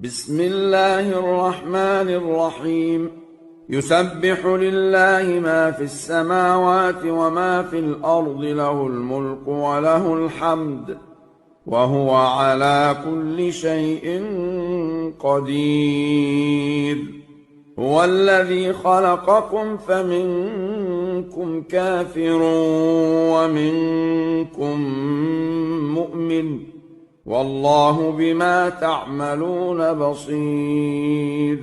بسم الله الرحمن الرحيم. يسبح لله ما في السماوات وما في الأرض، له الملك وله الحمد، وهو على كل شيء قدير. هو الذي خلقكم فمنكم كافر ومنكم مؤمن، والله بما تعملون بصير.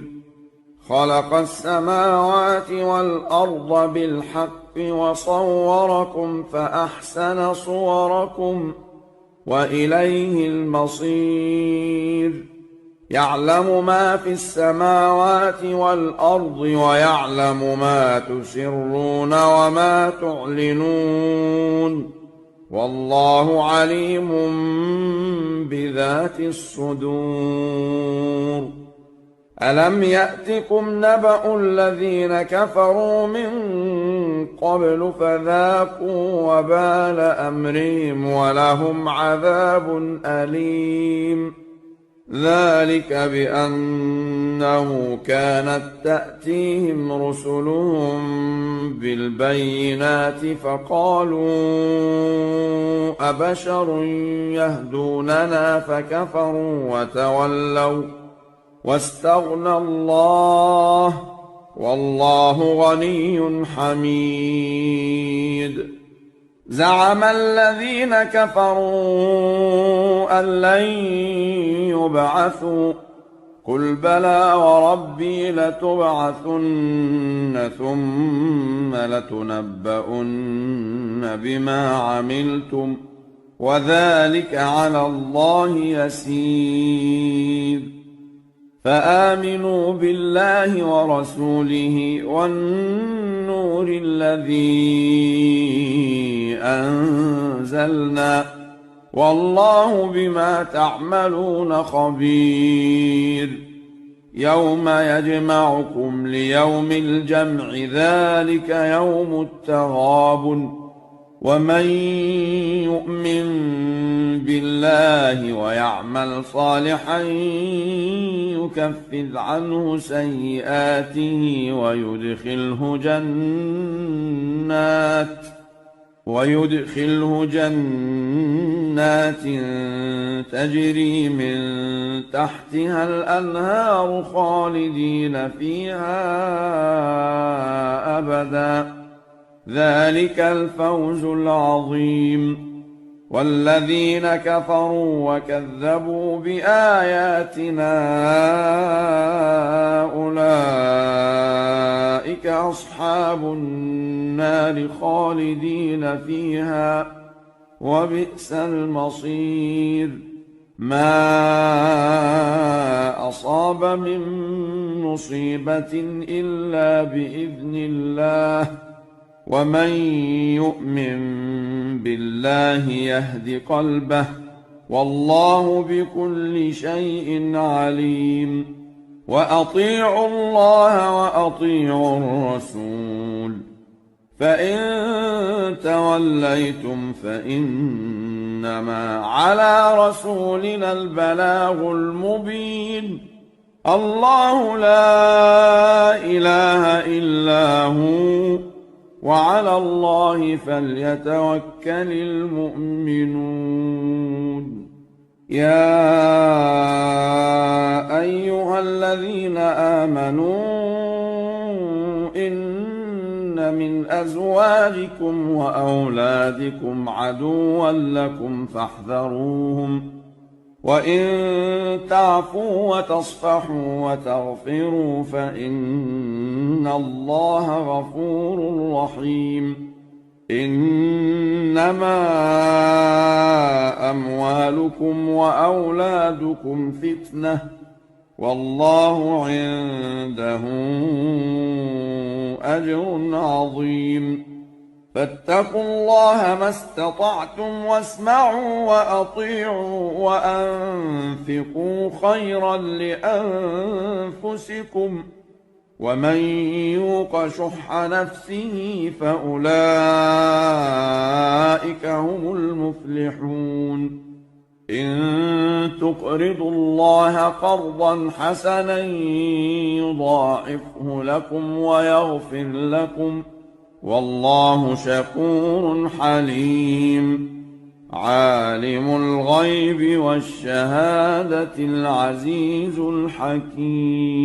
خلق السماوات والأرض بالحق وصوركم فأحسن صوركم وإليه المصير. يعلم ما في السماوات والأرض ويعلم ما تسرون وما تعلنون، والله عليم بذات الصدور. ألم يأتكم نبأ الذين كفروا من قبل فذاقوا وبال أمرهم ولهم عذاب أليم. ذلك بأنه كانت تأتيهم رسلهم بالبينات فقالوا أبشر يهدوننا فكفروا وتولوا واستغنى الله، والله غني حميد. زعم الذين كفروا أن لن يبعثوا، قل بلى وربي لتبعثن ثم لتنبؤن بما عملتم، وذلك على الله يسير. فآمنوا بالله ورسوله والنور الذي أنزلنا، والله بما تعملون خبير. يوم يجمعكم ليوم الجمع، ذلك يوم التغابن. ومن يؤمن بالله ويعمل صالحا يكفر عنه سيئاته ويدخله جنات تجري من تحتها الأنهار خالدين فيها أبدا، ذلك الفوز العظيم. والذين كفروا وكذبوا بآياتنا أولئك أصحاب النار خالدين فيها، وبئس المصير. ما أصاب من مصيبة إلا بإذن الله، ومن يؤمن بالله يهد قلبه، والله بكل شيء عليم. وأطيعوا الله وأطيعوا الرسول، فإن توليتم فإنما على رسولنا البلاغ المبين. الله لا إله إلا هو، وعلى الله فليتوكل المؤمنون. يا أيها الذين آمنوا إن من أزواجكم وأولادكم عدوا لكم فاحذروهم، وإن تعفوا وتصفحوا وتغفروا فإن الله غفور رحيم. إنما أموالكم وأولادكم فتنة، والله عنده أجر عظيم. فاتقوا الله ما استطعتم واسمعوا وأطيعوا وأنفقوا خيرا لأنفسكم، ومن يوق شح نفسه فأولئك هم المفلحون. إن تقرضوا الله قرضا حسنا يضاعفه لكم ويغفر لكم، والله شكور حليم. عالم الغيب والشهادة العزيز الحكيم.